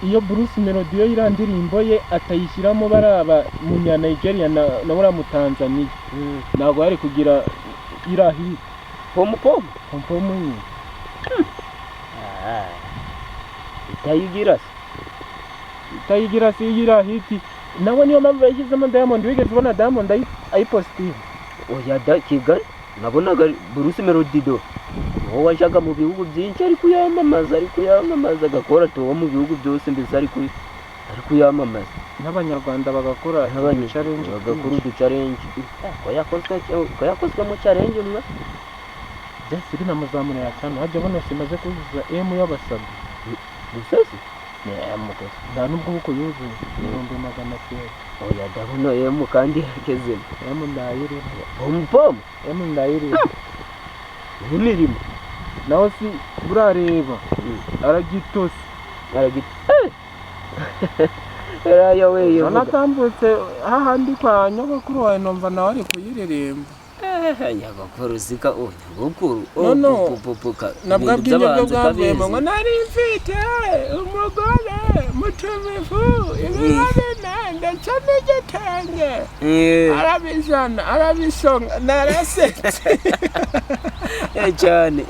iyo Bruce Melody yo irandirimbo ye atayishyiramo baraba munya Nigeria na bura mu Tanzania ntabwo yari kugira irahi pom nyine itayigira si irahiti nawe niyo mpamvu yashyizemo Diamond. Wigeze ubona Diamond ayipositive? oya da Kigali nabonaga Bruce Melody do wowe wajaga mu bihugu byinshi ari kuyamamaza agakora tuwo mu bihugu byose mbese ari kuyamamaza n'abanyarwanda bagakora challenge ko yakozwe mu challenge mwa byasiri namuzamura ya cyane hajya bona simaze kuzuza M y'abasabye gusazi nta nubwo uko yuzuye 200,000. oya ndabona M kandi yakeze M ndayiri M ndayiri imirimo naho si burareba aragitose erayo weyo anatambutse hahandi kwa nyogokuru wawe numva nawe ari kuyiririmba nyogokuru zika nyogokuru nabwo abwinye bwo bwavuyemo ngo nari mfite umugore mutumifu ibirabina ndetse n'igitenge arabizana arabisonga narasetse cyane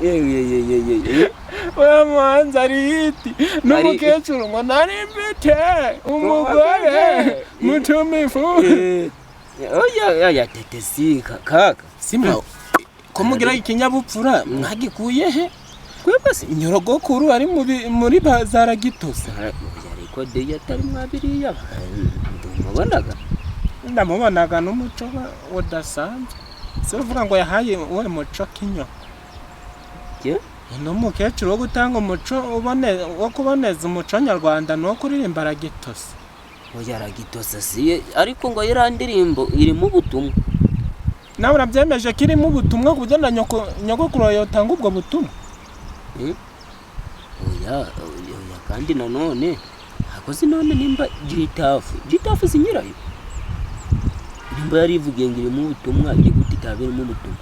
uwo muhanzi ari hiti n'umukecuru ngo nari mfite umugore mutumifu oya tetesika kaka simba kumugira ikinyabupfura mwagikuye he kwebwe se nyogokuru ari muri bazara gitose ariko de yatari mwabiriya ndamubonaga n'umuco udasanzwe se uvuga ngo yahaye uwe muco kinyo n'umukecuru wo gutanga umuco wo kuboneza umuco nyarwanda no kuririmba aragitose oya aragitose si ariko ngo yirandirimbo irimo ubutumwa nawe urabyemeje ko irimo ubutumwa kugenda nyogokuru yotanga ubwo butumwa oya kandi nanone hakoze none nimba gitafu sinyirayo nimba yarivugiye ngo irimo ubutumwa igute itabirimo ubutumwa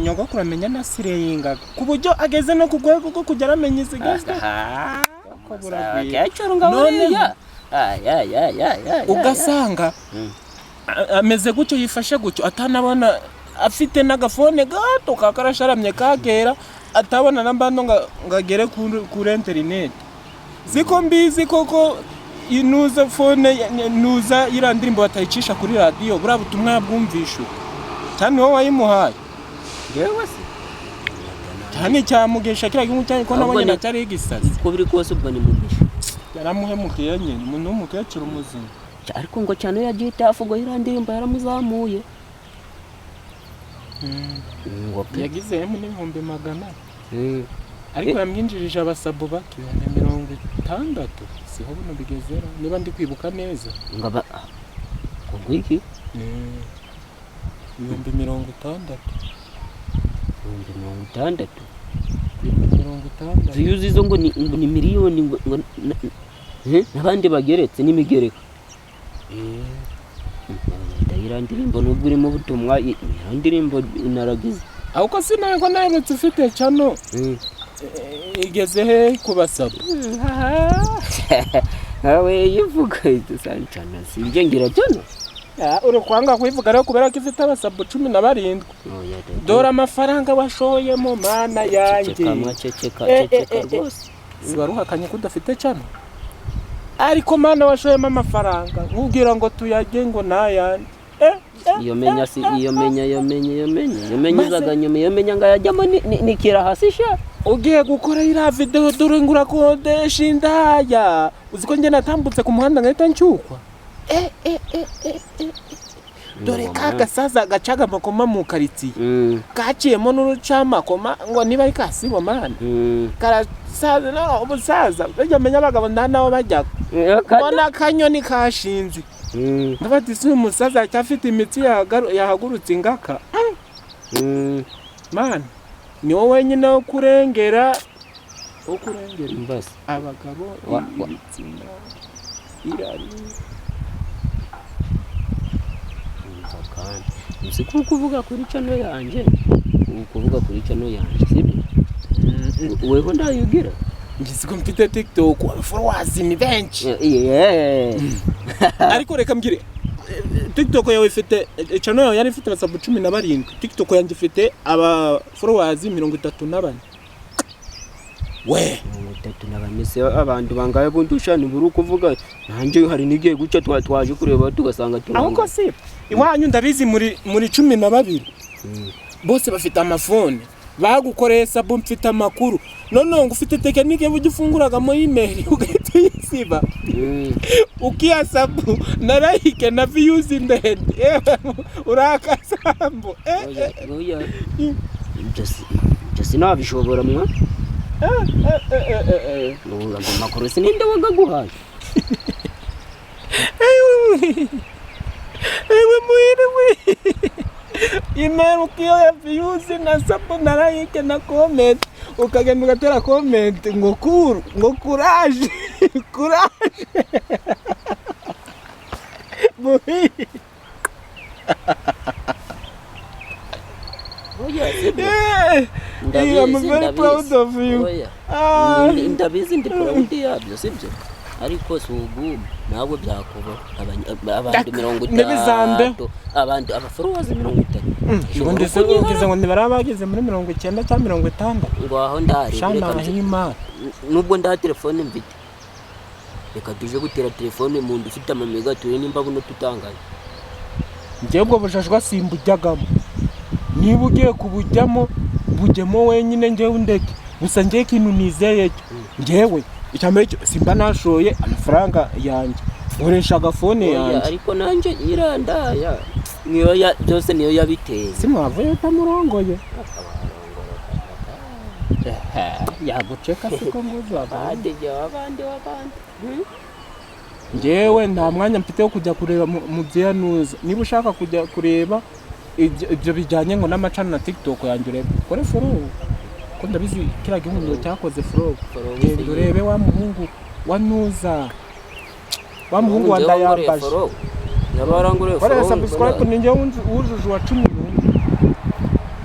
nyogokuru amenya na sireyinga ku buryo ageze no ku rwego rwo kujya aramenya izigezwe none ugasanga ameze gutyo yifashe gutyo atanabona afite n'agafone gato kakarasharamye kagera atabona nambando ngagere kuri internet ziko mbizi koko inuza phone nuza irandirimbo batayicisha kuri radio bura butumwa yabwumvisha cyane wowe wayimuhaye yewe se cyane cyamugesha kira cyane ko nabonye natari igisazi ko biri kose ubwo ni mugisha yaramuhemukiye nyine umuntu w'umukecuru muzima ariko ngo cyane yagiye tafugo irandirimbo yaramuzamuye ngo yagize mu 100,000 ariko yamwinjirije abasabo baki 60 siho buno bigezera niba ndi kwibuka neza ngaba ngo iki 60,000 ziyuzizo ngo ni miliyoni ngo nabandi bageretse n'imigereka ndayirandirimbo nubwo urimo ubutumwa irandirimbo inaragize ahubwo sinago naherutse ufite cyano igeze he kubasaba awe yivuga itusancana sinje ngira cyano uri kwanga kwivuga rero kubera ko ifite abasabo 17 dore amafaranga washoyemo mana yanjye ceceka rwose sibaruhakanye kudafite cyano ariko mana washoyemo amafaranga nkubwira ngo tuyage ngo nayandi iyo menya izaganyuma iyo menya ngayajyamo nikira hasi sha ugiye gukora ira video dore ngura kodesha indaya uziko nge natambutse ku muhanda ngahita nshyukwa dore kagasaza gacaga makoma mu karitsiye kaciyemo n'urucamakoma ngo niba ari kasibo mana karasaza no ubusaza bajya abagabo ndanaho bajya bona kanyoni kashinze ndabati si umusaza cyafite imitsi yahagurutse ingaka man ni wowe wenyine wo kurengera mbase abagabo ibitsina irari uzi ko kuvuga kuri chano yanjye sibyo weho ndayugira ngize ko mfite TikTok followers ni benshi ariko reka mbwire TikTok yawe ifite channel yawe yari ifite abasabu 17 TikTok yanjye ifite aba followers 34 we 34 se abantu bangaye bundusha ni buru kuvuga nanje hari nigiye guca twaje kureba tugasanga turanga ahubwo si iwanyu ndabizi muri 12 bose bafite amafone bagukoreye sabo mfite amakuru none ngo ufite tekinike bugifunguragamo email ugahita uyisiba ukiyasabu na like na views ndende urakasambo oya just nabishobora mwa ngo makuru sininde wagaguhaye ewe muire email ukiya views na sabo na like na comment ukagenda ugatera comment ngo courage boy I'm very proud of you. Ndabizi ndi proud yabyo sibyo ariko sugu nawe byakuba abantu 30 abantu abafollowers 30 ngo ndetse ugize ngo ntibarabageze muri 90 cyangwa 50 ngo aho ndari shana hima nubwo nda telefone mfite reka tuje gutera telefone mu ndufite amamega turi nimba buno tutangaye ngiye bwo bujajwa simbujyagamo niba ugiye kubujyamo bujyemo wenyine ngewe undeke gusa ngiye kintu nizeye ngewe icyambere simba nashoye amafaranga yanjye uresha agafone yanjye ariko nanje irandaya niyo ya byose niyo yabiteye simwavuye utamurongoye yaguceka siko nguzo abandi ngewe nta mwanya mfite wo kujya kureba mu byanuza niba ushaka kujya kureba ibyo bijyanye ngo n'amacana na TikTok yanjye urebe kore follow ko ndabizi kira gihundo cyakoze follow genda urebe wa muhungu wa nuza wa muhungu wa ndayambaje yabarangure follow subscribe ninjye wujuje wa 10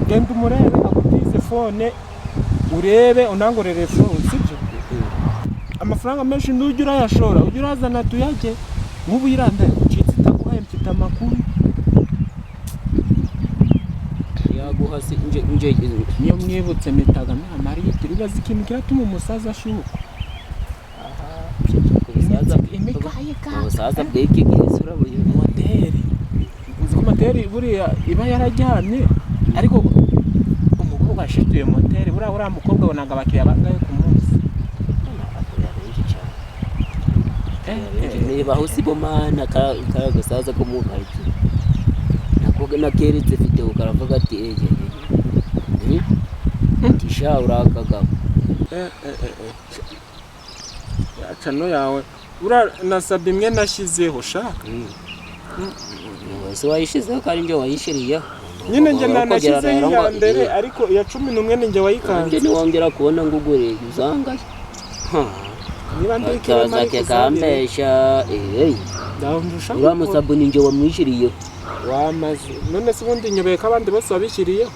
genda umurebe akutize phone urebe unangorere follow sibyo amafaranga menshi ndujya urayashora ujya urazana tuyajye nk'ubu yiranda ucitse itaguhaye mfite amakuru yaguhasi nje niyo mwibutse mitaga amari turibaza ikintu kiratuma umusaza ashuka kubisaza umusaza bweke gisura buye moteri uzi ko moteri buriya iba yarajyanye ariko umukobwa ashituye moteri buriya mukobwa bonaga abakiriya bangaye ku munsi niba husibomana kagasaza ko mu kariti nakoga nakeretse video karavuga ati tisha urakaga chano yawe ura nasabye imwe nashizeho shaka wese wayishizeho kandi nje wayishiriye nyine nje nanashizeho ya mbere ariko ya 11 nje wayikanze nje wongera kubona ngugure uzanga niba ndikira mari kambesha ndamvusha ura musabuni nje wamwishiriye wamaze none se ubundi nyobeye ko abandi bose babishiriye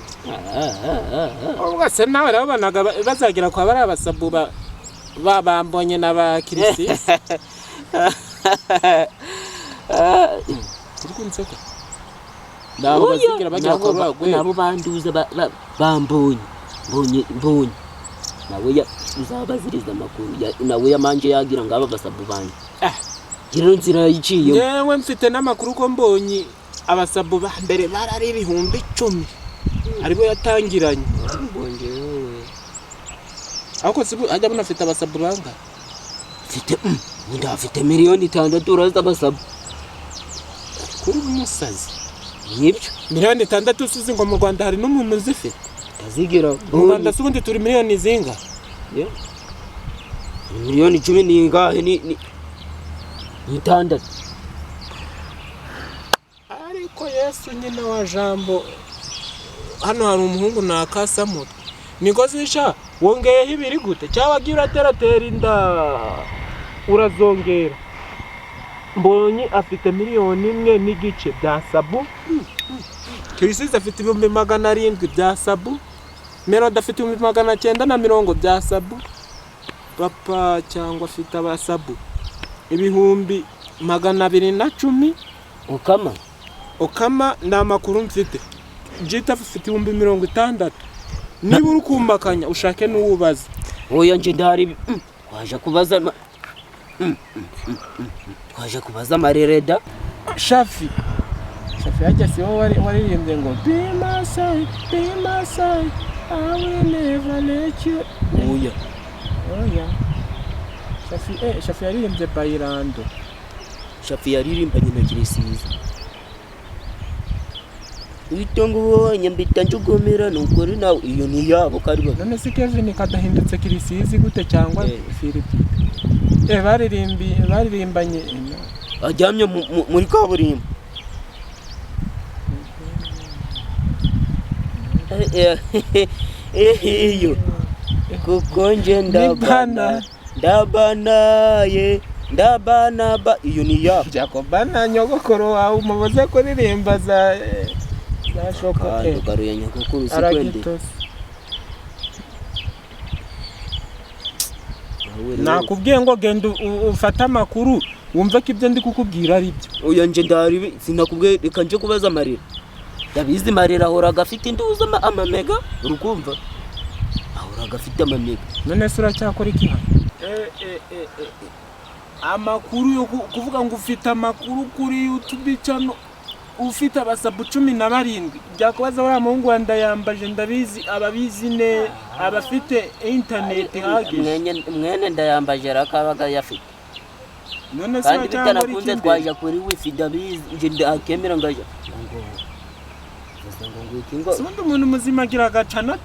ubwo se nawe rero banaga bazagira kwa bari abasabu babambonye n'abakirisi turkunze ko ndaho bazigira bajya kwa rwego nabo banduza bambonye mbonye nawe ya uzabaziriza makuru nawe yamanje yagira ngaba basabu banje giro nzira yiciye yewe mfite n'amakuru ko mbonye abasabu ba mbere barari 10,000 aribo yatangiranye mbonye ako sibu ajya bunafite abasabu banga mfite ndafite miliyoni 6 uraza abasabu kuri umusazi nibyo miliyoni 6 usize ngo mu Rwanda hari n'umuntu uzifite tazigira mu Rwanda subundi turi miliyoni zinga miliyoni 10 ningahe ni 6 ariko Yesu nyine wa jambo hano hari umuhungu nakasamutwe niko zisha wongeyeho ibiri gute cyabagira uratera inda urazongera mbonye afite miliyoni 1 n'igice bya sabu Kirisize afite 700,000 bya sabu Melody afite 990 bya sabu abapapa cyangwa afite abasabu 210,000 Okama ni amakuru mfite. GTF afite 60,000. Niba uri kumbakanya ushake n'uwubaza. Oya nje ndari waje kubaza amarereda. Shafi yajya si wowe waririmbye ngo be my side, I will never let you. Oya Shafi yaririmbye Bailando. Shafi yaririmbanye na Kirisizi. Witongo ubonye mbita njugumira nukuri nawe iyo ni yabo kariba. None si Kevin kadahindutse Kirisizi gute cyangwa Philip? Baririmbanye ajyamye muri kaburimbo. Iyo kuko nje ndabana iyo ni yabo. Jakobana nyogokoro wawe umubaze kuririmba za shoka garuye nyogokuru sikwende. Nakubwiye ngo genda ufata amakuru wumve ko ibyo ndi kukubwira ari byo. Oya nje ndari sinakubwiye reka nje kubaza amarira. Ndabizi marira ahoraga afite induza amamega urukumva. Ahoraga afite amamega. None se uracyakora iki hano? Amakuru yo kuvuga ngo ufite amakuru kuri YouTube channel ufite abasabu 17 byakubaza wa muhungu wanda yambaje ndabizi ababizi ne abafite internet hage mwene ndayambaje rakabaga yafite. None se kandi bitanakunze twaje kuri wifi ndabizi nje ndakemera ngaje ngo Sundi umuntu muzima agira agacana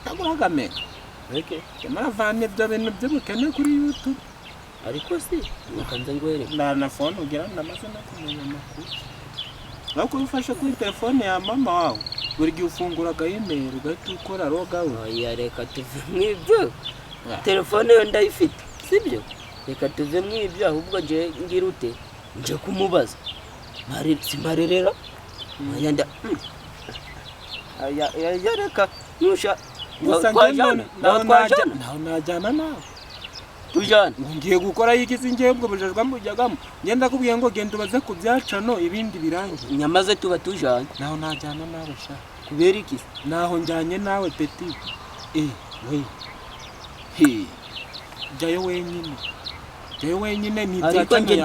taguraga mega. Kemara vane byo bintu by'ubukene kuri YouTube. Ariko si ukanze ngwere na phone ugira namaze no kumenya amakuru. Nako ufashe kuri telefone ya mama wawe buri gihe ufunguraga email ugahita ukora loga we. Oya reka tuve mwibyo. Telefone yo ndayifite sibyo? Reka tuve mwibyo ahubwo nje ngirute nje kumubaza. Marerera yanda ya reka nusha najyana nawe tujana ngiye gukora yikizi ngiye ubwo bujajwa mbujyagamo ngenda kubwiye ngo genda ubaze ku byacano ibindi birangiye nyamaze tuba tujana naho najyana nawe sha kubera iki naho njyanye nawe petit we jayo wenyine ni ariko nje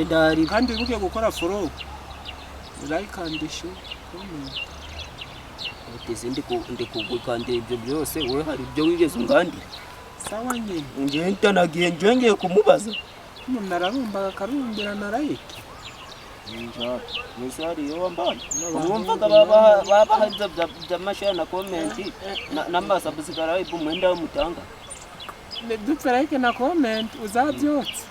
ndari kandi ubuke gukora follow like and share comment uteze ndi kugukandira ibyo byose we hari ibyo wigeze ungandira sawa nyine nje ntanagiye njengeye kumubaza umuntu ararumba akarumbira narayike njya mwesari yo wambana urumvaga baba hanze by'amashare na comment na subscribe mwenda mutanga dupfe like na comment uzabyotse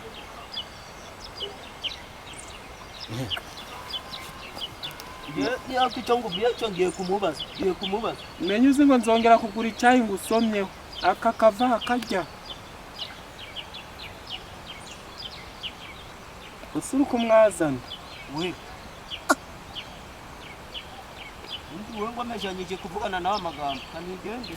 ya kichongo byacho ngiye kumubaza menyuze ngo nzongera kugura icyayi ngo usomyeho aka kava akajya usuru kumwazana we ngo amejanyije kuvugana nawe amagambo kanigende